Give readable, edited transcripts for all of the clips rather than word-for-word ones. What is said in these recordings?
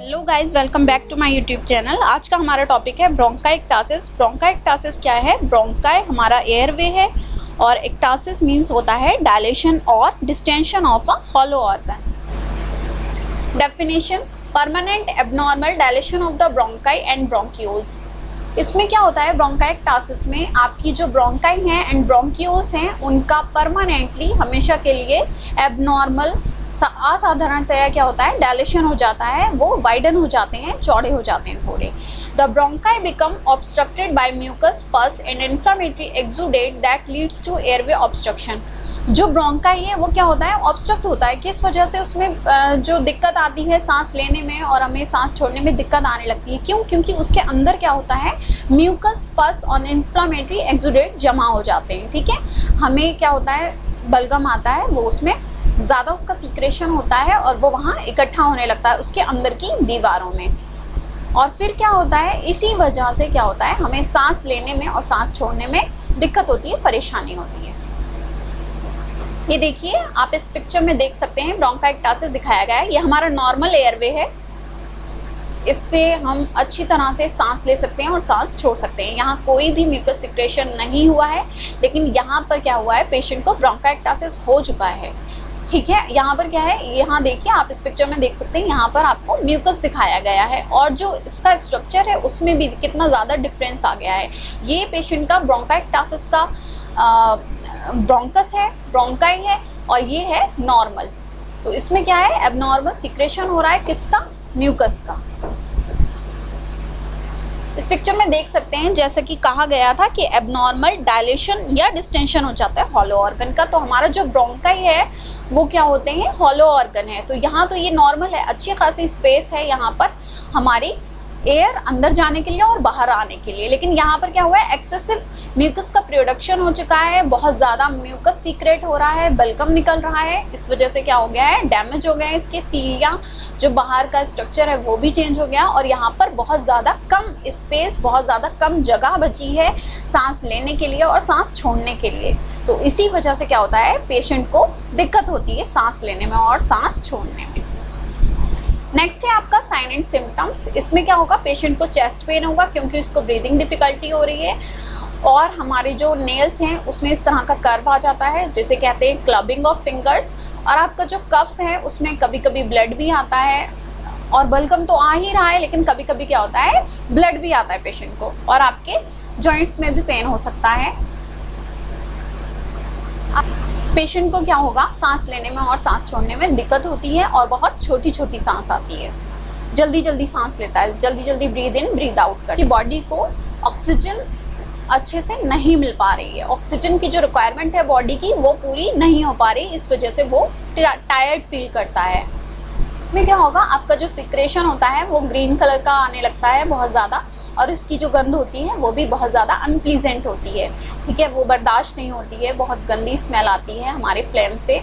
Hello guys, welcome back to my YouTube channel. आज का हमारा टॉपिक है ब्रोंकाइक्टासिस। ब्रोंकाइक्टासिस क्या है? ब्रोंकाई हमारा एयरवे है और एक्टासिस मीन्स होता है डायलेशन और distension of a hollow organ. Definition: permanent abnormal dilation of the bronchi and bronchioles. इसमें क्या होता है ब्रोंकाइक्टासिस में, आपकी जो ब्रोंकाई हैं एंड ब्रोंक्यूल्स हैं उनका परमानेंटली हमेशा के लिए एबनॉर्मल असाधारणतया क्या होता है, डायलेशन हो जाता है, वो वाइडन हो जाते हैं, चौड़े हो जाते हैं थोड़े। The bronchi become obstructed by mucus pus and inflammatory exudate that leads to airway obstruction. जो ब्रोंकाई है वो क्या होता है, ऑब्स्ट्रक्ट होता है। किस वजह से? उसमें जो दिक्कत आती है सांस लेने में और हमें सांस छोड़ने में दिक्कत आने लगती है। क्यों? क्योंकि उसके अंदर क्या होता है, म्यूकस पस और इन्फ्लेमेटरी एक्सुडेट जमा हो जाते हैं। ठीक है, हमें क्या होता है, बलगम आता है, वो उसमें ज़्यादा उसका सीक्रेशन होता है और वो वहाँ इकट्ठा होने लगता है उसके अंदर की दीवारों में। और फिर क्या होता है, इसी वजह से क्या होता है, हमें सांस लेने में और सांस छोड़ने में दिक्कत होती है, परेशानी होती है। ये देखिए, आप इस पिक्चर में देख सकते हैं ब्रोंकाइक्टासिस दिखाया गया है। ये हमारा नॉर्मल एयरवे है, इससे हम अच्छी तरह से सांस ले सकते हैं और सांस छोड़ सकते हैं। यहाँ कोई भी म्यूकस सिक्रेशन नहीं हुआ है, लेकिन यहाँ पर क्या हुआ है, पेशेंट को ब्रोंकाइक्टासिस हो चुका है। ठीक है, यहाँ पर क्या है, यहाँ देखिए, आप इस पिक्चर में देख सकते हैं, यहाँ पर आपको म्यूकस दिखाया गया है और जो इसका स्ट्रक्चर है उसमें भी कितना ज़्यादा डिफरेंस आ गया है। ये पेशेंट का ब्रोंकाइक्टासिस का ब्रोंकस है, ब्रोंकाई है, और ये है नॉर्मल। तो इसमें क्या है, एबनॉर्मल सिक्रेशन हो रहा है, किसका? म्यूकस का। इस पिक्चर में देख सकते हैं, जैसा कि कहा गया था कि एबनॉर्मल डायलेशन या डिस्टेंशन हो जाता है हॉलो ऑर्गन का। तो हमारा जो ब्रोंकाई है वो क्या होते हैं, हॉलो ऑर्गन है। तो यहाँ तो ये नॉर्मल है, अच्छी खासी स्पेस है यहाँ पर हमारी एयर अंदर जाने के लिए और बाहर आने के लिए। लेकिन यहाँ पर क्या हुआ है, एक्सेसिव म्यूकस का प्रोडक्शन हो चुका है, बहुत ज़्यादा म्यूकस सीक्रेट हो रहा है, बलगम निकल रहा है। इस वजह से क्या हो गया है, डैमेज हो गया है इसके सीलियाँ, जो बाहर का स्ट्रक्चर है वो भी चेंज हो गया और यहाँ पर बहुत ज़्यादा कम स्पेस, बहुत ज़्यादा कम जगह बची है सांस लेने के लिए और सांस छोड़ने के लिए। तो इसी वजह से क्या होता है, पेशेंट को दिक्कत होती है सांस लेने में और सांस छोड़ने में। नेक्स्ट है आपका साइन एंड सिम्टम्स। इसमें क्या होगा, पेशेंट को चेस्ट पेन होगा क्योंकि उसको ब्रीदिंग डिफिकल्टी हो रही है, और हमारे जो नेल्स हैं उसमें इस तरह का कर्व आ जाता है, जिसे कहते हैं क्लबिंग ऑफ फिंगर्स। और आपका जो कफ है उसमें कभी कभी ब्लड भी आता है, और बलगम तो आ ही रहा है, लेकिन कभी कभी क्या होता है, ब्लड भी आता है पेशेंट को, और आपके जॉइंट्स में भी पेन हो सकता है। पेशेंट को क्या होगा, सांस लेने में और सांस छोड़ने में दिक्कत होती है और बहुत छोटी छोटी सांस आती है, जल्दी जल्दी सांस लेता है, जल्दी जल्दी ब्रीद इन ब्रीद आउट कर। बॉडी को ऑक्सीजन अच्छे से नहीं मिल पा रही है, ऑक्सीजन की जो रिक्वायरमेंट है बॉडी की वो पूरी नहीं हो पा रही, इस वजह से वो टायर्ड फील करता है। में क्या होगा, आपका जो सिक्रेशन होता है वो ग्रीन कलर का आने लगता है बहुत ज़्यादा, और उसकी जो गंध होती है वो भी बहुत ज़्यादा अनप्लीजेंट होती है। ठीक है, वो बर्दाश्त नहीं होती है, बहुत गंदी स्मेल आती है हमारे फ्लेम से।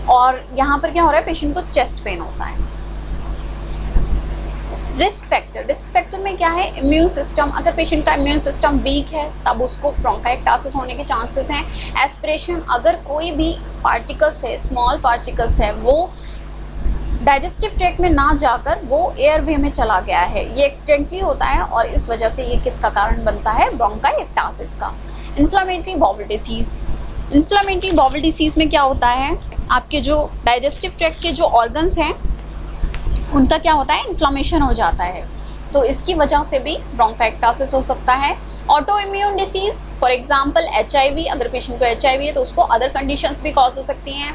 और यहाँ पर क्या हो रहा है, पेशेंट को चेस्ट पेन होता है। रिस्क फैक्टर में क्या है, इम्यून सिस्टम। अगर पेशेंट का इम्यून सिस्टम वीक है तब उसको ब्रोंकाइक्टासिस होने के चांसेस हैं। एस्पिरेशन, अगर कोई भी पार्टिकल्स है, स्मॉल पार्टिकल्स है, वो डाइजेस्टिव ट्रैक्ट में ना जाकर वो एयरवे में चला गया है, ये एक्सीडेंटली होता है, और इस वजह से ये किसका कारण बनता है, ब्रोंकाइक्टासिस का। Inflammatory bowel disease. Inflammatory bowel disease में क्या होता है, आपके जो डाइजेस्टिव ट्रैक्ट के जो ऑर्गन्स हैं उनका क्या होता है, इन्फ्लेमेशन हो जाता है, तो इसकी वजह से भी ब्रोंकाइक्टासिस हो सकता है। Auto immune disease, for example HIV, अगर पेशेंट को HIV है तो उसको अदर कंडीशंस भी कॉज हो सकती हैं।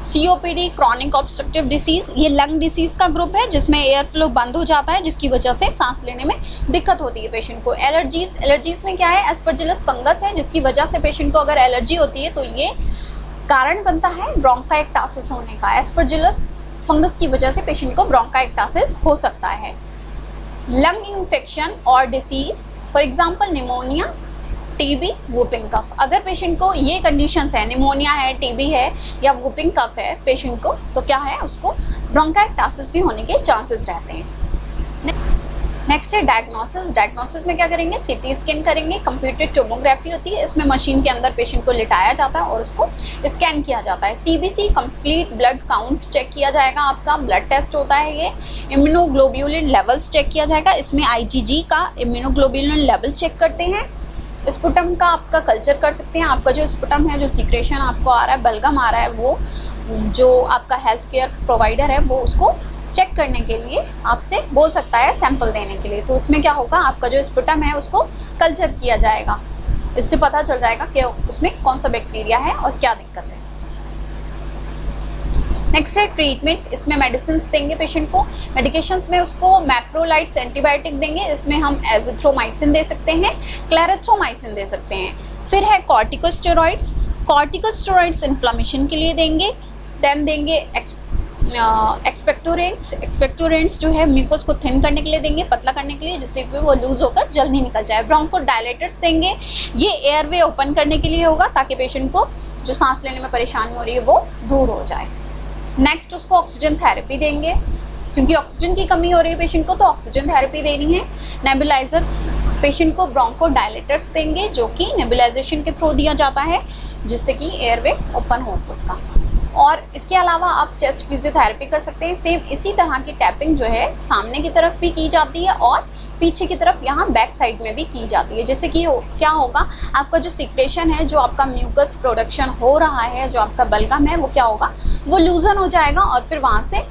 COPD, क्रॉनिक ऑब्स्ट्रक्टिव डिसीज़, ये लंग डिसीज़ का ग्रुप है जिसमें एयर फ्लो बंद हो जाता है, जिसकी वजह से सांस लेने में दिक्कत होती है पेशेंट को। एलर्जीज़ में क्या है, एस्परजिलस फंगस है, जिसकी वजह से पेशेंट को अगर एलर्जी होती है तो ये कारण बनता है ब्रोंकाइक्टासिस होने का। एस्परजिलस फंगस की वजह से पेशेंट को ब्रोंकाइक्टासिस हो सकता है। लंग इन्फेक्शन और disease, for example pneumonia, TB, whooping cough. अगर पेशेंट को ये कंडीशंस है, निमोनिया है, टीबी है या वूपिंग कफ है पेशेंट को, तो क्या है, उसको ब्रोंकाइक्टासिस भी होने के चांसेस रहते हैं। नेक्स्ट है डायग्नोसिस। डायग्नोसिस में क्या करेंगे, सीटी स्कैन करेंगे। कंप्यूटेड टोमोग्राफी होती है, इसमें मशीन के अंदर पेशेंट को लिटाया जाता है और उसको स्कैन किया जाता है। CBC complete blood count check किया जाएगा, आपका ब्लड टेस्ट होता है ये। इम्यूनोग्लोब्यूलिन लेवल्स चेक किया जाएगा, इसमें आईजीजी का इम्यूनोग्लोब्यूलिन लेवल चेक करते हैं। स्पुटम का आपका कल्चर कर सकते हैं। आपका जो स्पुटम है, जो सीक्रेशन आपको आ रहा है, बलगम आ रहा है, वो जो आपका हेल्थ केयर प्रोवाइडर है वो उसको चेक करने के लिए आपसे बोल सकता है सैंपल देने के लिए। तो उसमें क्या होगा, आपका जो स्पुटम है उसको कल्चर किया जाएगा, इससे पता चल जाएगा कि उसमें कौन सा बैक्टीरिया है और क्या दिक्कत है। नेक्स्ट है ट्रीटमेंट। इसमें मेडिसिन देंगे पेशेंट को। मेडिकेशंस में उसको मैक्रोलाइड्स एंटीबायोटिक देंगे, इसमें हम एजिथ्रोमाइसिन दे सकते हैं, क्लेरेथ्रोमाइसिन दे सकते हैं। फिर है कॉर्टिकोस्टेरॉइड्स। कॉर्टिकोस्टेरॉइड्स इन्फ्लामेशन के लिए देंगे। देन देंगे एक्सपेक्टोरेंट्स। एक्सपेक्टोरेंट्स जो है म्यूकस को थिन करने के लिए देंगे, पतला करने के लिए, जिससे कि वो लूज होकर जल्दी निकल जाए। ब्रोंकोडायलेटर्स देंगे, ये एयरवे ओपन करने के लिए होगा ताकि पेशेंट को जो सांस लेने में परेशानी हो रही है वो दूर हो जाए। नेक्स्ट उसको ऑक्सीजन थेरेपी देंगे, क्योंकि ऑक्सीजन की कमी हो रही है पेशेंट को, तो ऑक्सीजन थेरेपी देनी है। नेबुलाइजर, पेशेंट को ब्रोंकोडायलेटर्स देंगे जो कि नेबुलाइजेशन के थ्रू दिया जाता है, जिससे कि एयरवे ओपन हो उसका। और इसके अलावा आप चेस्ट फिजियोथेरेपी कर सकते हैं। सेम इसी तरह की टैपिंग जो है सामने की तरफ भी की जाती है और पीछे की तरफ यहाँ बैक साइड में भी की जाती है, जैसे कि क्या होगा, आपका जो सिक्रेशन है, जो आपका म्यूकस प्रोडक्शन हो रहा है, जो आपका बलगम है, वो क्या होगा, वो लूजन हो जाएगा और फिर वहाँ से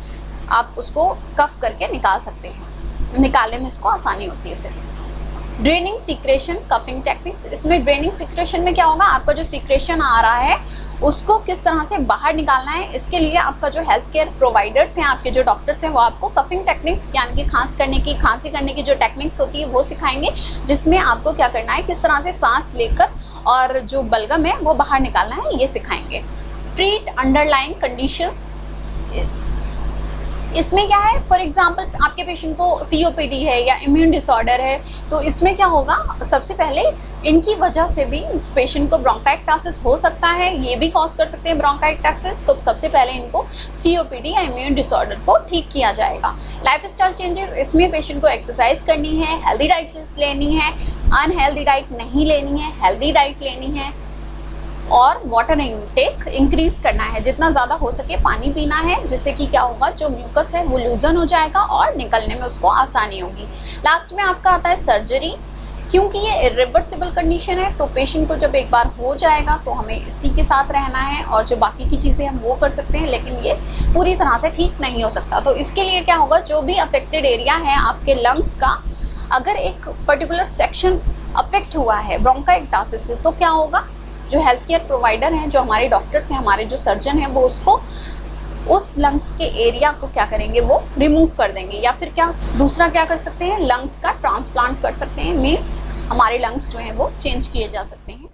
आप उसको कफ करके निकाल सकते हैं। निकालने में इसको आसानी होती है। फिर ड्रेनिंग सिक्रेशन कफिंग टेक्निक्स। इसमें ड्रेनिंग सिक्रेशन में क्या होगा, आपका जो सिक्रेशन आ रहा है उसको किस तरह से बाहर निकालना है, इसके लिए आपका जो हेल्थ केयर प्रोवाइडर्स हैं, आपके जो डॉक्टर्स हैं, वो आपको कफिंग टेक्निक यानी कि खांसी करने की जो टेक्निक्स होती है वो सिखाएंगे, जिसमें आपको क्या करना है, किस तरह से सांस लेकर और जो बलगम है वो बाहर निकालना है, ये सिखाएंगे। Treat underlying conditions. इसमें क्या है, फॉर एग्जांपल आपके पेशेंट को सीओपीडी है या इम्यून डिसऑर्डर है, तो इसमें क्या होगा, सबसे पहले इनकी वजह से भी पेशेंट को ब्रोंकाइटिस हो सकता है, ये भी कॉज कर सकते हैं ब्रोंकाइटिस। तो सबसे पहले इनको सीओपीडी या इम्यून डिसऑर्डर को ठीक किया जाएगा। लाइफस्टाइल चेंजेस, इसमें पेशेंट को एक्सरसाइज करनी है, हेल्दी डाइट लेनी है, अनहेल्दी डाइट नहीं लेनी है, हेल्दी डाइट लेनी है, और वाटर इनटेक इंक्रीज करना है, जितना ज़्यादा हो सके पानी पीना है, जिससे कि क्या होगा, जो म्यूकस है वो लूजन हो जाएगा और निकलने में उसको आसानी होगी। लास्ट में आपका आता है सर्जरी। क्योंकि ये इरिवर्सिबल कंडीशन है, तो पेशेंट को जब एक बार हो जाएगा तो हमें इसी के साथ रहना है और जो बाकी की चीज़ें हम वो कर सकते हैं, लेकिन ये पूरी तरह से ठीक नहीं हो सकता। तो इसके लिए क्या होगा, जो भी अफेक्टेड एरिया है आपके लंग्स का, अगर एक पर्टिकुलर सेक्शन अफेक्ट हुआ है ब्रोंकाइटिस से, तो क्या होगा, जो हेल्थ केयर प्रोवाइडर हैं, जो हमारे डॉक्टर्स हैं, हमारे जो सर्जन हैं, वो उसको उस लंग्स के एरिया को क्या करेंगे, वो रिमूव कर देंगे, या फिर क्या दूसरा क्या कर सकते हैं, लंग्स का ट्रांसप्लांट कर सकते हैं। मीन्स हमारे लंग्स जो हैं वो चेंज किए जा सकते हैं।